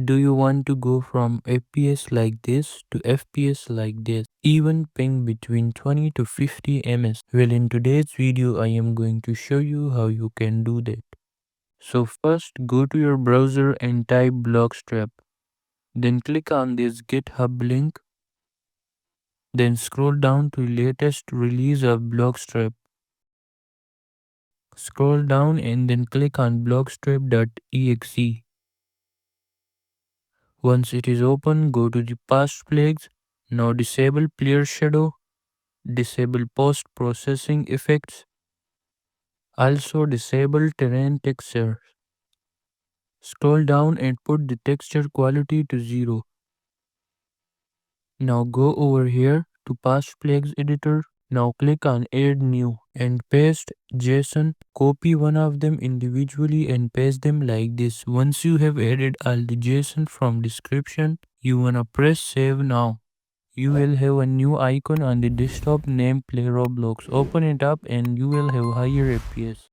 Do you want to go from FPS like this to FPS like this? Even ping between 20 to 50 ms. Well, in today's video, I am going to show you how you can do that. So first, go to your browser and type Blockstrap. Then click on this GitHub link. Then scroll down to latest release of Blockstrap. Scroll down and then click on blockstrap.exe. Once it is open, go to the past plagues. Now disable player shadow, disable post processing effects, also disable terrain texture. Scroll down and put the texture quality to 0. Now go over here to past plagues editor. Now click on add new and paste JSON. Copy one of them individually and paste them like this. Once you have added all the JSON from description, you wanna press save now. You will have a new icon on the desktop named Play Roblox. Open it up and you will have higher FPS.